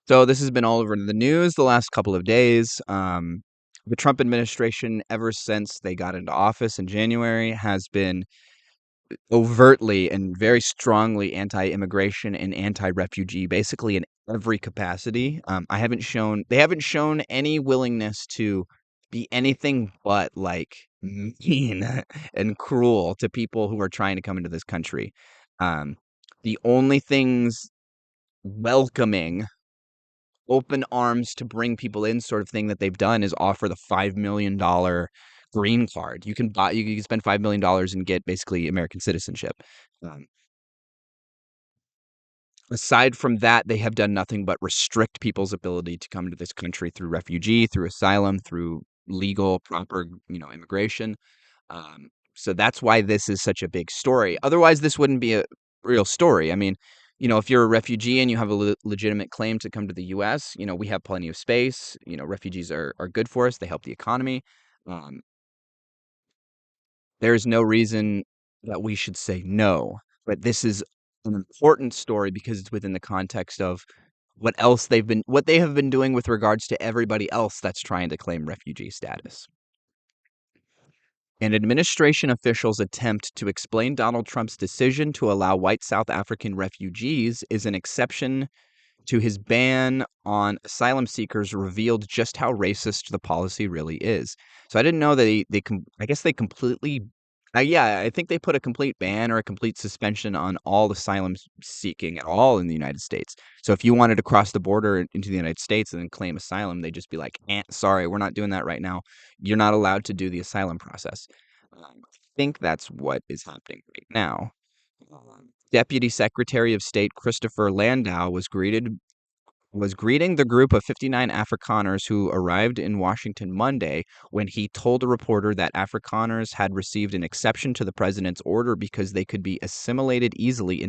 So this has been all over the news the last couple of days. The Trump administration, ever since they got into office in January, has been overtly and very strongly anti-immigration and anti-refugee, basically in every capacity. They haven't shown any willingness to be anything but like mean and cruel to people who are trying to come into this country. Um, the only things welcoming open arms to bring people in sort of thing that they've done is offer the $5 million green card. You can spend $5 million and get basically American citizenship. Um, Aside from that, they have done nothing but restrict people's ability to come to this country through refugee, through asylum, through legal, proper, immigration. So that's why this is such a big story. Otherwise, this wouldn't be a real story. I mean, if you're a refugee and you have a legitimate claim to come to the U.S., we have plenty of space. Refugees are good for us. They help the economy. Um, there's no reason that we should say no. But this is an important story because it's within the context of what they have been doing with regards to everybody else that's trying to claim refugee status. An administration official's attempt to explain Donald Trump's decision to allow white South African refugees is an exception to his ban on asylum seekers revealed just how racist the policy really is. So I didn't know that I guess they completely yeah, I think they put a complete ban or a complete suspension on all asylum seeking at all in the United States. So if you wanted to cross the border into the United States and then claim asylum, they'd just be like, sorry, we're not doing that right now. You're not allowed to do the asylum process. I think that's what is happening right now. Deputy Secretary of State Christopher Landau was greeting the group of 59 Afrikaners who arrived in Washington Monday when he told a reporter that Afrikaners had received an exception to the president's order because they could be assimilated easily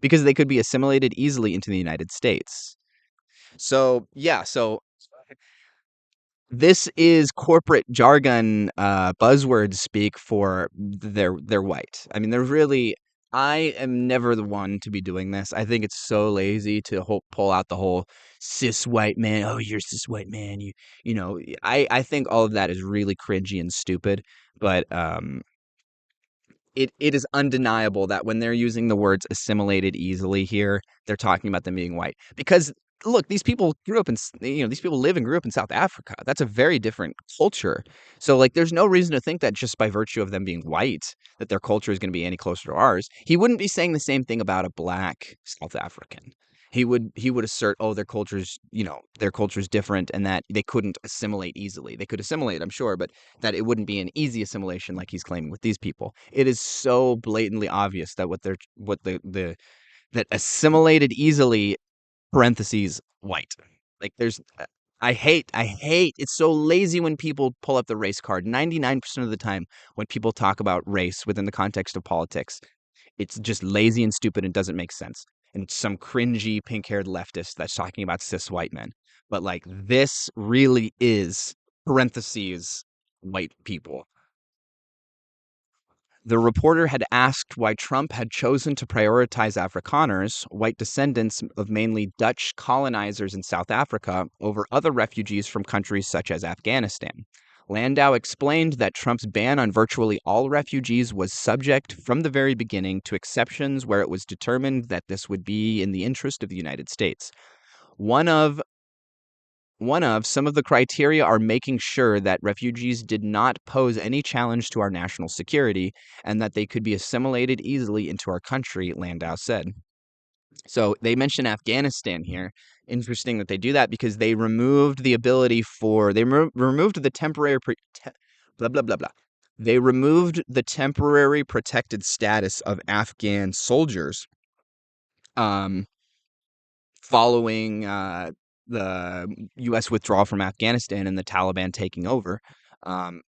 because they could be assimilated easily into the United States. So, yeah, this is corporate jargon, buzzword speak for they're white. I mean, they're really. I am never the one to be doing this. I think it's so lazy to pull out the whole cis white man. Oh, you're cis white man. I think all of that is really cringy and stupid. But it is undeniable that when they're using the words assimilated easily here, they're talking about them being white. Because look, these people these people live and grew up in South Africa. That's a very different culture. So like, there's no reason to think that just by virtue of them being white, that their culture is going to be any closer to ours. He wouldn't be saying the same thing about a black South African. He would assert, oh, their culture's different and that they couldn't assimilate easily. They could assimilate, I'm sure, but that it wouldn't be an easy assimilation like he's claiming with these people. It is so blatantly obvious that that assimilated easily parentheses white. Like I hate it's so lazy when people pull up the race card. 99% of the time when people talk about race within the context of politics, it's just lazy and stupid and doesn't make sense. And it's some cringy pink-haired leftist that's talking about cis white men. But like, this really is parentheses white people. The reporter had asked why Trump had chosen to prioritize Afrikaners, white descendants of mainly Dutch colonizers in South Africa, over other refugees from countries such as Afghanistan. Landau explained that Trump's ban on virtually all refugees was subject from the very beginning to exceptions where it was determined that this would be in the interest of the United States. One of some of the criteria are making sure that refugees did not pose any challenge to our national security and that they could be assimilated easily into our country, Landau said. So they mention Afghanistan here. Interesting that they do that because they removed the ability removed the blah blah blah blah. They removed the temporary protected status of Afghan soldiers um, following the U.S. withdrawal from Afghanistan and the Taliban taking over. Um,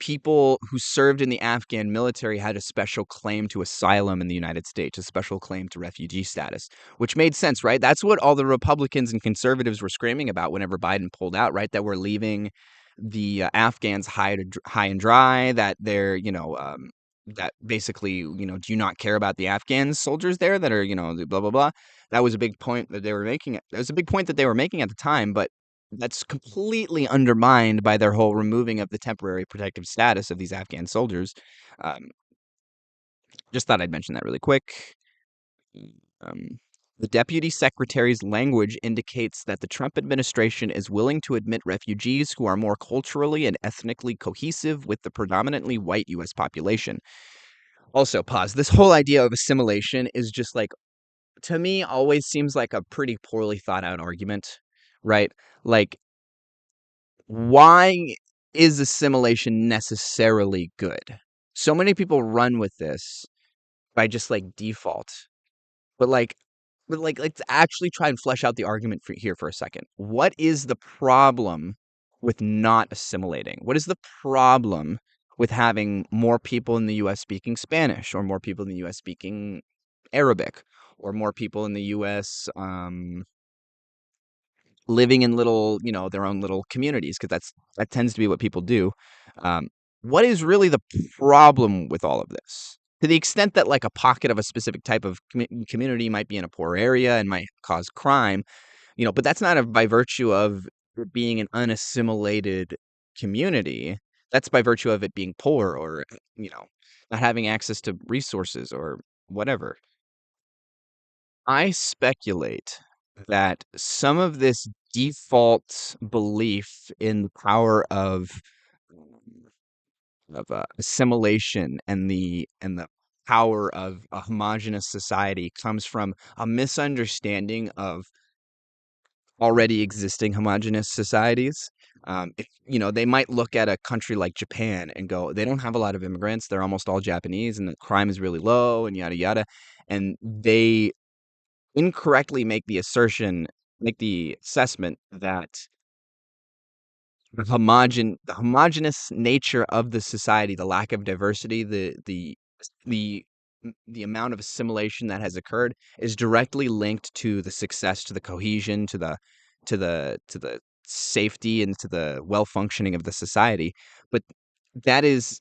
People who served in the Afghan military had a special claim to asylum in the United States, a special claim to refugee status, which made sense, right? That's what all the Republicans and conservatives were screaming about whenever Biden pulled out, right? That we're leaving the Afghans high and dry, that they're, that basically, do you not care about the Afghan soldiers there that are, blah blah blah. That was a big point that they were making. That was a big point that they were making at the time, but that's completely undermined by their whole removing of the temporary protective status of these Afghan soldiers. Um, just thought I'd mention that really quick. Um, the deputy secretary's language indicates that the Trump administration is willing to admit refugees who are more culturally and ethnically cohesive with the predominantly white U.S. population. Also, pause. This whole idea of assimilation is just like, to me, always seems like a pretty poorly thought out argument, right? Like, why is assimilation necessarily good? So many people run with this by just like default. But like let's actually try and flesh out the argument for here for a second. What is the problem with not assimilating? What is the problem with having more people in the US speaking Spanish, or more people in the US speaking Arabic, or more people in the US living in little, their own little communities, because that tends to be what people do. Um, what is really the problem with all of this? To the extent that like a pocket of a specific type of community might be in a poor area and might cause crime, but that's not by virtue of it being an unassimilated community. That's by virtue of it being poor, or not having access to resources or whatever. I speculate that some of this default belief in the power of assimilation and the power of a homogenous society comes from a misunderstanding of already existing homogenous societies. If they might look at a country like Japan and go, they don't have a lot of immigrants; they're almost all Japanese, and the crime is really low, and yada yada, and they incorrectly make the assessment that the homogeneous nature of the society, the lack of diversity, the the amount of assimilation that has occurred is directly linked to the success, to the cohesion, to the safety, and to the well functioning of the society. But that is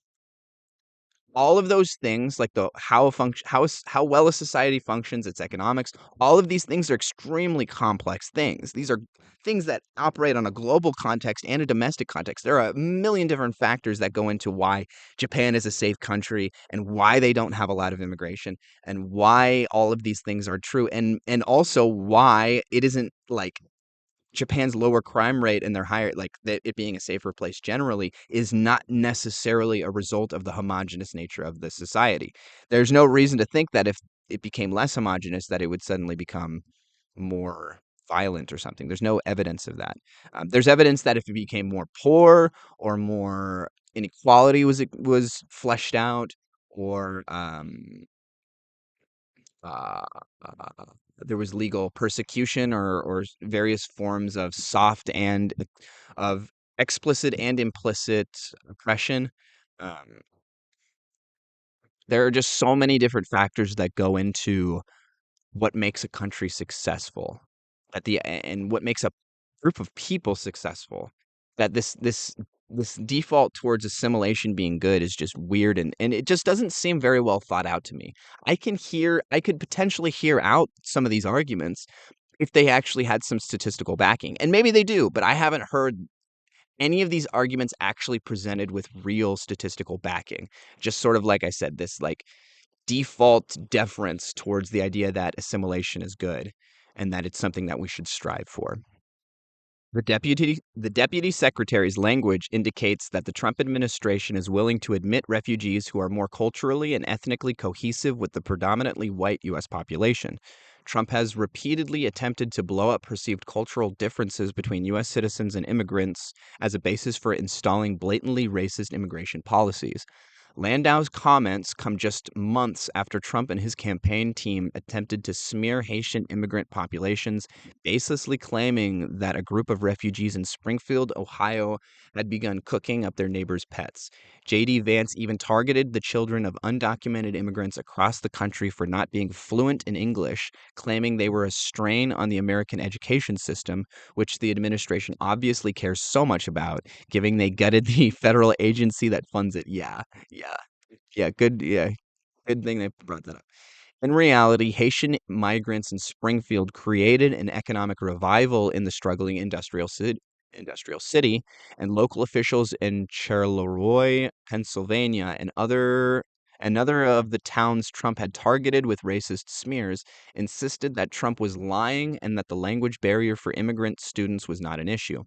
all of those things, like the how a function how well a society functions, its economics, all of these things are extremely complex things. These are things that operate on a global context and a domestic context. There are a million different factors that go into why Japan is a safe country, and why they don't have a lot of immigration, and why all of these things are true, and also why it isn't like Japan's lower crime rate and their higher, like, that it being a safer place generally is not necessarily a result of the homogenous nature of the society. There's no reason to think that if it became less homogenous, that it would suddenly become more violent or something. There's no evidence of that. There's evidence that if it became more poor, or more inequality was fleshed out, or uh, uh, there was legal persecution, or various forms of soft and of explicit and implicit oppression. Um, there are just so many different factors that go into what makes a country successful, and what makes a group of people successful, that this default towards assimilation being good is just weird, and it just doesn't seem very well thought out to me. I could potentially hear out some of these arguments if they actually had some statistical backing, and maybe they do, but I haven't heard any of these arguments actually presented with real statistical backing. Just sort of, like I said, this like default deference towards the idea that assimilation is good, and that it's something that we should strive for. The deputy secretary's language indicates that the Trump administration is willing to admit refugees who are more culturally and ethnically cohesive with the predominantly white U.S. population. Trump has repeatedly attempted to blow up perceived cultural differences between U.S. citizens and immigrants as a basis for installing blatantly racist immigration policies. Landau's comments come just months after Trump and his campaign team attempted to smear Haitian immigrant populations, baselessly claiming that a group of refugees in Springfield, Ohio, had begun cooking up their neighbors' pets. J.D. Vance even targeted the children of undocumented immigrants across the country for not being fluent in English, claiming they were a strain on the American education system, which the administration obviously cares so much about, given they gutted the federal agency that funds it. Yeah. Yeah. Yeah, good thing they brought that up. In reality, Haitian migrants in Springfield created an economic revival in the struggling industrial city, and local officials in Charleroi, Pennsylvania, and another of the towns Trump had targeted with racist smears, insisted that Trump was lying and that the language barrier for immigrant students was not an issue.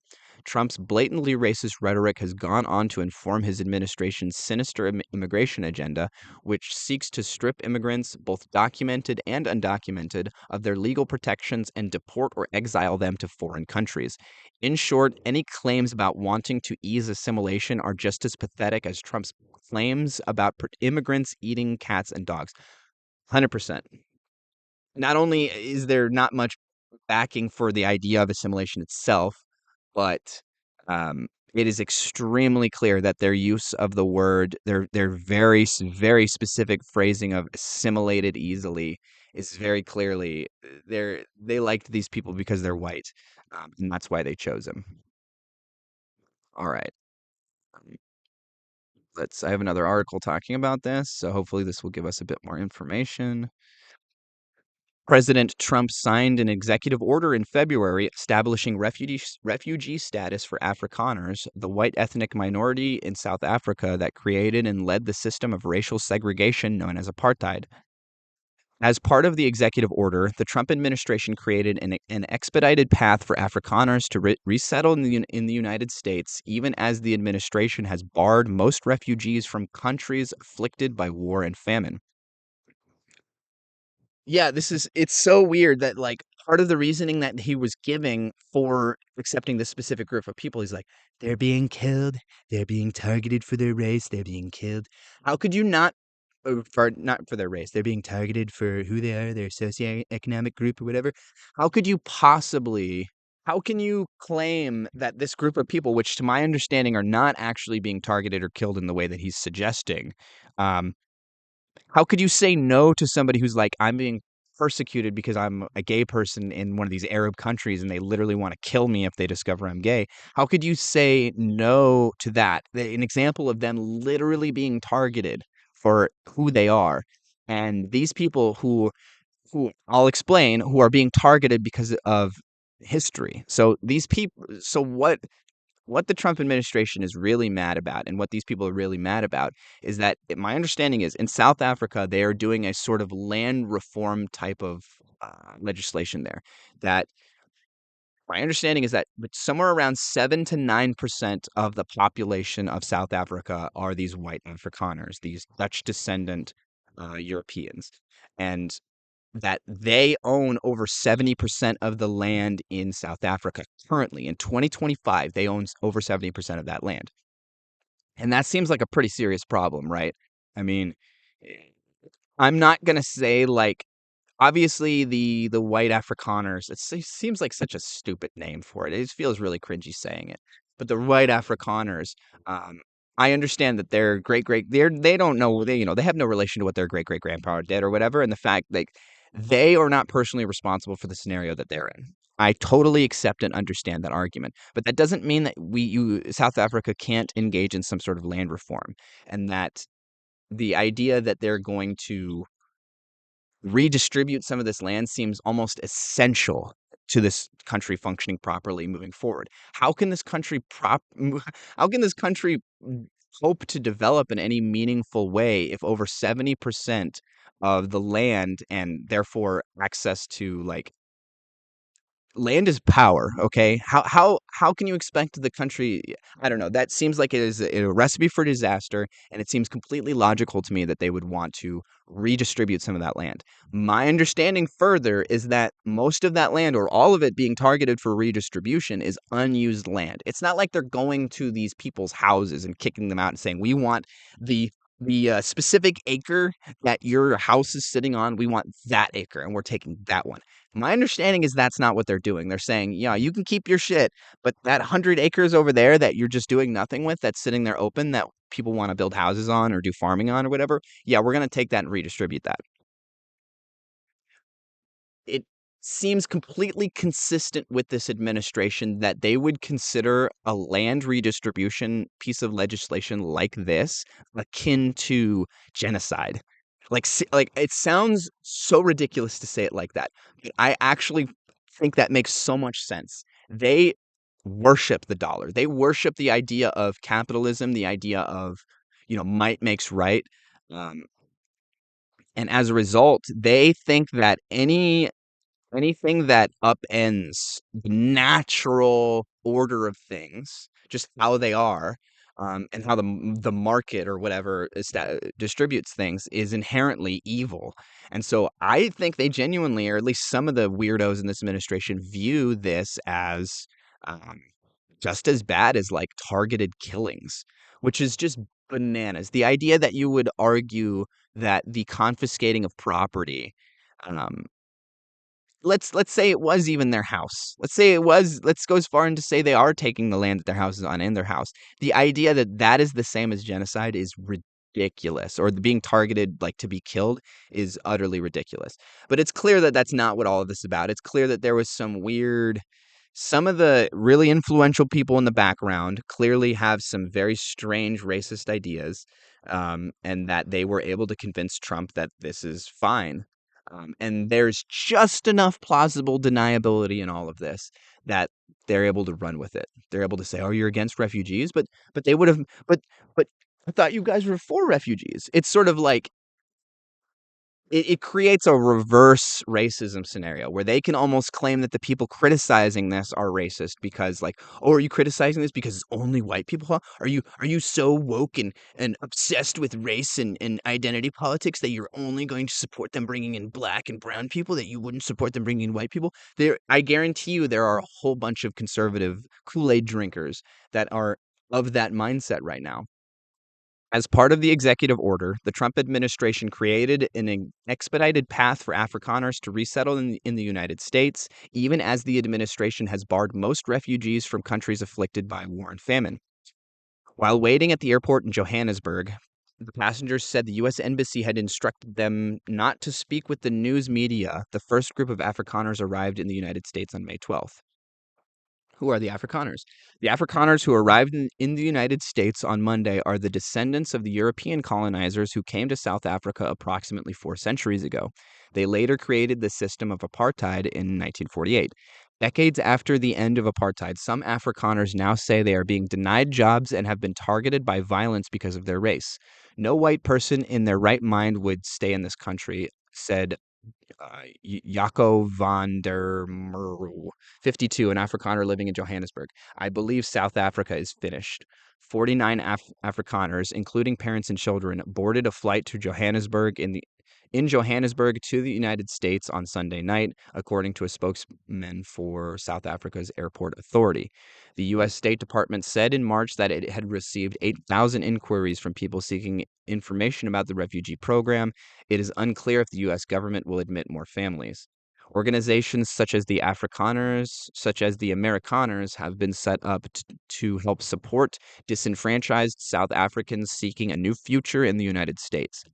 Trump's blatantly racist rhetoric has gone on to inform his administration's sinister immigration agenda, which seeks to strip immigrants, both documented and undocumented, of their legal protections and deport or exile them to foreign countries. In short, any claims about wanting to ease assimilation are just as pathetic as Trump's claims about immigrants eating cats and dogs. 100%. Not only is there not much backing for the idea of assimilation itself, but it is extremely clear that their use of the word, their very specific phrasing of assimilated easily is very clearly they liked these people because they're white, and that's why they chose him. All right, um, let's. I have another article talking about this, so hopefully this will give us a bit more information. President Trump signed an executive order in February establishing refugee status for Afrikaners, the white ethnic minority in South Africa that created and led the system of racial segregation known as apartheid. As part of the executive order, the Trump administration created an expedited path for Afrikaners to resettle in the United States, even as the administration has barred most refugees from countries afflicted by war and famine. Yeah, it's so weird that, like, part of the reasoning that he was giving for accepting this specific group of people, he's like, "They're being killed, they're being targeted for their race, they're being killed." How could you not for not for their race, they're being targeted for who they are, their socioeconomic group or whatever. How could you possibly how can you claim that this group of people, which to my understanding are not actually being targeted or killed in the way that he's suggesting, um, how could you say no to somebody who's like, "I'm being persecuted because I'm a gay person in one of these Arab countries, and they literally wanna kill me if they discover I'm gay." How could you say no to that? An example of them literally being targeted for who they are, and these people who I'll explain, who are being targeted because of history. So these people, so what the Trump administration is really mad about and what these people are really mad about is that my understanding is in South Africa, they are doing a sort of land reform type of legislation there. That my understanding is that somewhere around 7 to 9% of the population of South Africa are these white Afrikaners, these Dutch descendant Europeans. And that they own over 70% of the land in South Africa currently. In 2025, they own over 70% of that land. And that seems like a pretty serious problem, right? I mean, eh, I'm not gonna say like obviously the white Afrikaners, seems like such a stupid name for it. It just feels really cringy saying it. But the white Afrikaners, um, I understand that their they don't know they have no relation to what their great great grandfather did or whatever, and the fact like they are not personally responsible for the scenario that they're in. I totally accept and understand that argument, but that doesn't mean that South Africa can't engage in some sort of land reform, and that the idea that they're going to redistribute some of this land seems almost essential to this country functioning properly moving forward. How can this country how can this country hope to develop in any meaningful way if over 70% of the land and therefore access to like land is power, okay? How can you expect the country I don't know, that seems like it is a recipe for disaster, and it seems completely logical to me that they would want to redistribute some of that land. My understanding further is that most of that land or all of it being targeted for redistribution is unused land. It's not like they're going to these people's houses and kicking them out and saying, "We want the specific acre that your house is sitting on, we want that acre, and we're taking that one." My understanding is that's not what they're doing. They're saying, "Yeah, you can keep your shit, but that 100 acres over there that you're just doing nothing with, that's sitting there open, that people wanna build houses on or do farming on or whatever, yeah, we're gonna take that and redistribute that." seems completely consistent with this administration that they would consider a land redistribution piece of legislation like this akin to genocide. Like it sounds so ridiculous to say it like that, but I actually think that makes so much sense. They worship the dollar. They worship the idea of capitalism, the idea of, might makes right. Um, and as a result, they think that anything that upends the natural order of things, just how they are, and how the market or whatever distributes things is inherently evil. And so I think they genuinely, or at least some of the weirdos in this administration, view this as um, just as bad as like targeted killings, which is just bananas. The idea that you would argue that the confiscating of property, um, let's say it was even their house. Let's go as far and to say they are taking the land that their house is on in their house. The idea that that is the same as genocide is ridiculous, or the being targeted like to be killed is utterly ridiculous. But it's clear that that's not what all of this is about. It's clear that there was some of the really influential people in the background clearly have some very strange racist ideas, and that they were able to convince Trump that this is fine. And there's just enough plausible deniability in all of this that they're able to run with it. They're able to say, "Oh, you're against refugees," but they would have, but I thought you guys were for refugees. It's sort of like it creates a reverse racism scenario where they can almost claim that the people criticizing this are racist because like, oh, are you criticizing this because it's only white people? Huh? Are you so woke and obsessed with race and identity politics that you're only going to support them bringing in black and brown people, that you wouldn't support them bringing in white people? I guarantee you there are a whole bunch of conservative Kool-Aid drinkers that are of that mindset right now. As part of the executive order, the Trump administration created an expedited path for Afrikaners to resettle in the United States, even as the administration has barred most refugees from countries afflicted by war and famine. While waiting at the airport in Johannesburg, the passengers said the U.S. Embassy had instructed them not to speak with the news media. The first group of Afrikaners arrived in the United States on May 12th. Who are the Afrikaners? The Afrikaners who arrived in the United States on Monday are the descendants of the European colonizers who came to South Africa approximately 4 centuries ago. They later created the system of apartheid in 1948. Decades after the end of apartheid, some Afrikaners now say they are being denied jobs and have been targeted by violence because of their race. No white person in their right mind would stay in this country, said Jaco van der Merwe, 52, an Afrikaner living in Johannesburg. I believe South Africa is finished. 49 Afrikaners, including parents and children, boarded a flight to Johannesburg in Johannesburg to the United States on Sunday night, according to a spokesman for South Africa's airport authority. The U.S. State Department said in March that it had received 8,000 inquiries from people seeking information about the refugee program. It is unclear if the U.S. government will admit more families. Organizations such as the Amerikaners, have been set up to help support disenfranchised South Africans seeking a new future in the United States.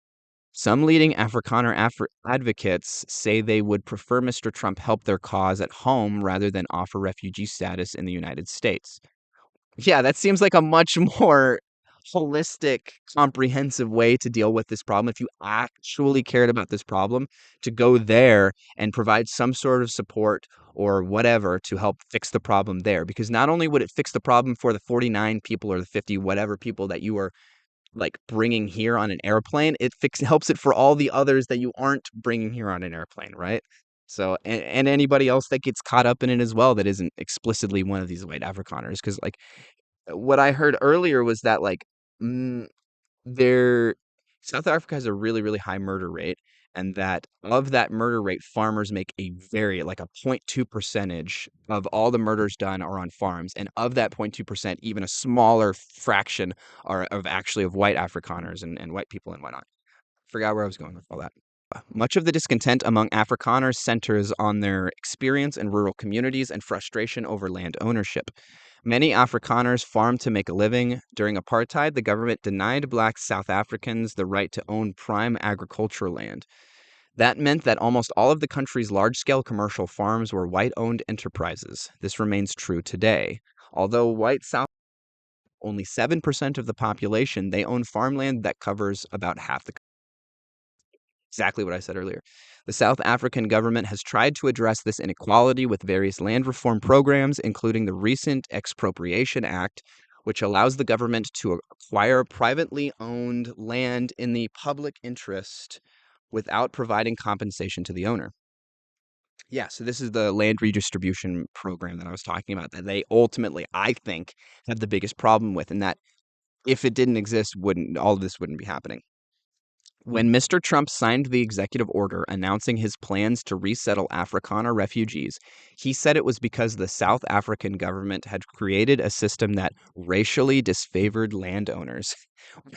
Some leading Afrikaner advocates say they would prefer Mr. Trump help their cause at home rather than offer refugee status in the United States. Yeah, that seems like a much more holistic, comprehensive way to deal with this problem. If you actually cared about this problem, to go there and provide some sort of support or whatever to help fix the problem there. Because not only would it fix the problem for the 49 people or the 50 whatever people that you are like bringing here on an airplane, helps it for all the others that you aren't bringing here on an airplane, right? So, and anybody else that gets caught up in it as well that isn't explicitly one of these white Afrikaners, because like what I heard earlier was that like mm, there South Africa has a really, really high murder rate, and that of that murder rate, farmers make a very like a 0.2 percentage of all the murders done are on farms, and of that 0.2%, even a smaller fraction are of actually of white Afrikaners and white people and whatnot. Forgot where I was going with all that. Much of the discontent among Afrikaners centers on their experience in rural communities and frustration over land ownership. Many Afrikaners farmed to make a living. During apartheid, the government denied black South Africans the right to own prime agricultural land. That meant that almost all of the country's large-scale commercial farms were white-owned enterprises. This remains true today. Although white South only 7% of the population, they own farmland that covers about half the exactly what I said earlier. The South African government has tried to address this inequality with various land reform programs, including the recent Expropriation Act, which allows the government to acquire privately owned land in the public interest without providing compensation to the owner. Yeah, so this is the land redistribution program that I was talking about that they ultimately, I think, have the biggest problem with, and that if it didn't exist, wouldn't all of this wouldn't be happening. When Mr. Trump signed the executive order announcing his plans to resettle Afrikaner refugees, he said it was because the South African government had created a system that racially disfavored landowners.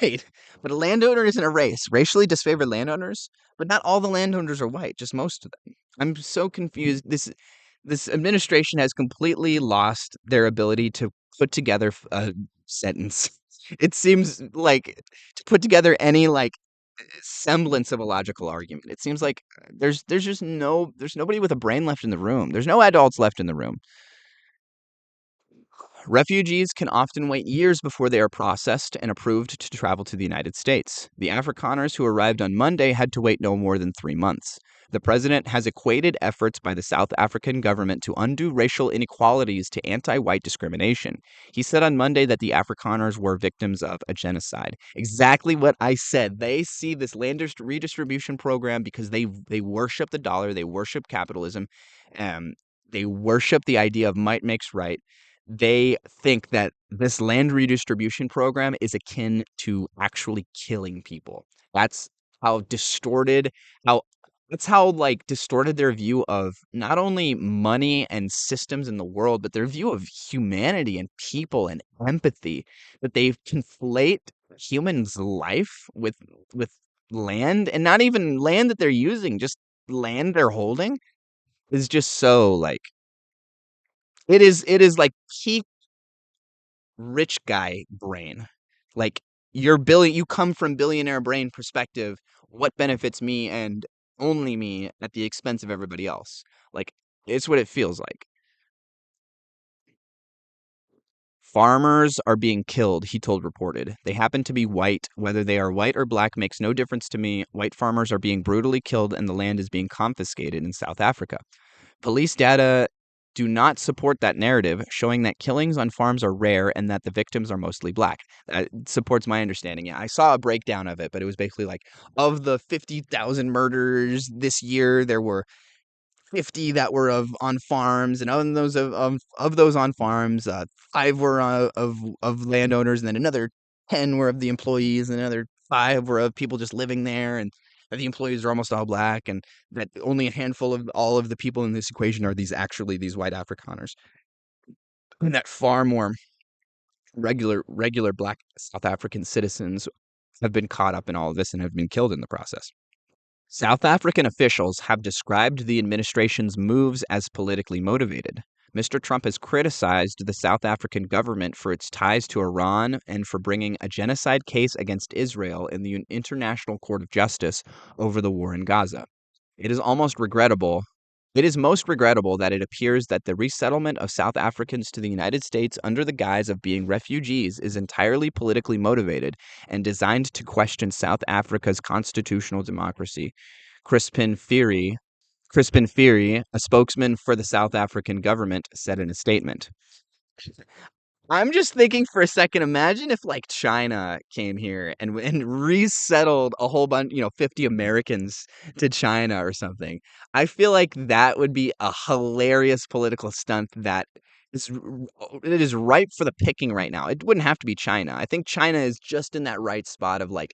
Wait, but a landowner isn't a race. Racially disfavored landowners? But not all the landowners are white, just most of them. I'm so confused. This administration has completely lost their ability to put together a sentence. It seems like to put together any like semblance of a logical argument. It seems like there's just there's nobody with a brain left in the room. There's no adults left in the room. Refugees can often wait years before they are processed and approved to travel to the United States. The Afrikaners who arrived on Monday had to wait no more than 3 months. The president has equated efforts by the South African government to undo racial inequalities to anti white discrimination. He said on Monday that the Afrikaners were victims of a genocide. Exactly what I said. They see this land redistribution program because they worship the dollar, they worship capitalism, um, they worship the idea of might makes right. They think that this land redistribution program is akin to actually killing people. That's how distorted how that's how, like, distorted their view of not only money and systems in the world, but their view of humanity and people and empathy, that they conflate humans' life with land, and not even land that they're using, just land they're holding, is just so, like it is, like, peak rich guy brain. Like you come from billionaire brain perspective, what benefits me and only me at the expense of everybody else. Like it's what it feels like. Farmers are being killed, he told Reported. They happen to be white. Whether they are white or black makes no difference to me. White farmers are being brutally killed and the land is being confiscated in South Africa. Police data do not support that narrative, showing that killings on farms are rare and that the victims are mostly black. That supports my understanding. Yeah, I saw a breakdown of it, but it was basically like of the 50,000 murders this year, there were 50 that were of on farms, and of those of those on farms, five were of landowners, and then another 10 were of the employees, and another five were of people just living there, and that the employees are almost all black, and that only a handful of all of the people in this equation are these white Afrikaners, and that far more regular black South African citizens have been caught up in all of this and have been killed in the process. South African officials have described the administration's moves as politically motivated. Mr. Trump has criticized the South African government for its ties to Iran and for bringing a genocide case against Israel in the International Court of Justice over the war in Gaza. It is almost regrettable. It is most regrettable that it appears that the resettlement of South Africans to the United States under the guise of being refugees is entirely politically motivated and designed to question South Africa's constitutional democracy. Crispin Feary, Crispin Feary, a spokesman for the South African government, said in a statement. I'm just thinking for a second, imagine if like China came here and resettled a whole bunch, 50 Americans to China or something. I feel like that would be a hilarious political stunt that it is ripe for the picking right now. It wouldn't have to be China. I think China is just in that right spot of like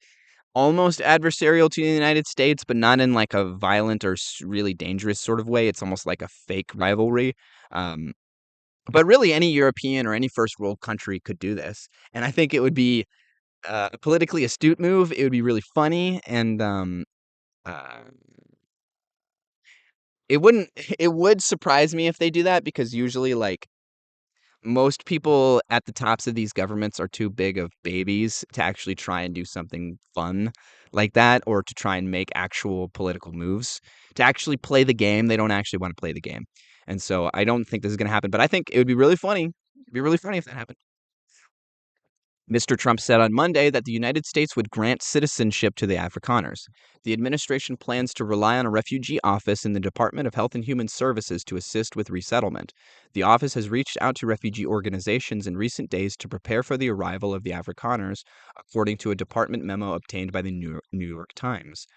almost adversarial to the United States, but not in like a violent or really dangerous sort of way. It's almost like a fake rivalry. Um, but really, any European or any first world country could do this, and I think it would be a politically astute move. It would be really funny, and uh, it wouldn't. It would surprise me if they do that because usually, like most people at the tops of these governments are too big of babies to actually try and do something fun like that or to try and make actual political moves. To actually play the game, they don't actually want to play the game. And so I don't think this is going to happen, but I think it would be really funny. It'd be really funny if that happened. Mr. Trump said on Monday that the United States would grant citizenship to the Afrikaners. The administration plans to rely on a refugee office in the Department of Health and Human Services to assist with resettlement. The office has reached out to refugee organizations in recent days to prepare for the arrival of the Afrikaners, according to a department memo obtained by the New York Times.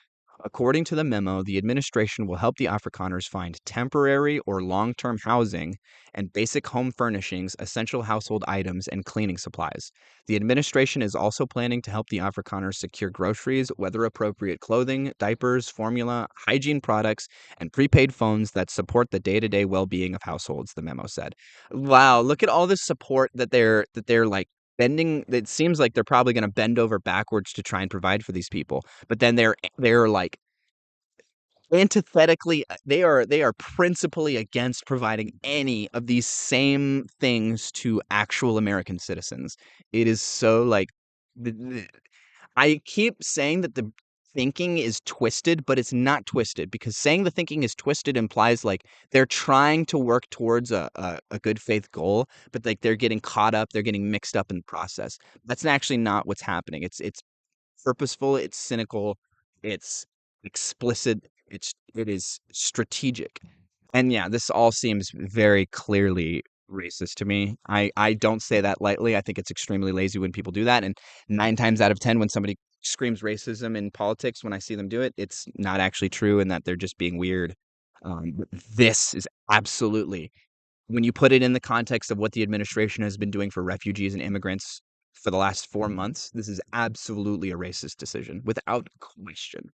According to the memo, the administration will help the Afrikaners find temporary or long term housing and basic home furnishings, essential household items, and cleaning supplies. The administration is also planning to help the Afrikaners secure groceries, weather appropriate clothing, diapers, formula, hygiene products, and prepaid phones that support the day to day well being of households, the memo said. Wow, look at all this support that they're like bending. It seems like they're probably going to bend over backwards to try and provide for these people, but then they're like antithetically, they are principally against providing any of these same things to actual American citizens. It is so like the I keep saying that the thinking is twisted, but it's not twisted because saying the thinking is twisted implies like they're trying to work towards a good faith goal, but like they're getting caught up, they're getting mixed up in the process. That's actually not what's happening. It's purposeful, it's cynical, it's explicit, it is strategic. And yeah, this all seems very clearly racist to me. I don't say that lightly. I think it's extremely lazy when people do that. And 9 times out of 10, when somebody screams racism in politics, when I see them do it, it's not actually true and that they're just being weird. But this is absolutely, when you put it in the context of what the administration has been doing for refugees and immigrants for the last 4 months, this is absolutely a racist decision without question.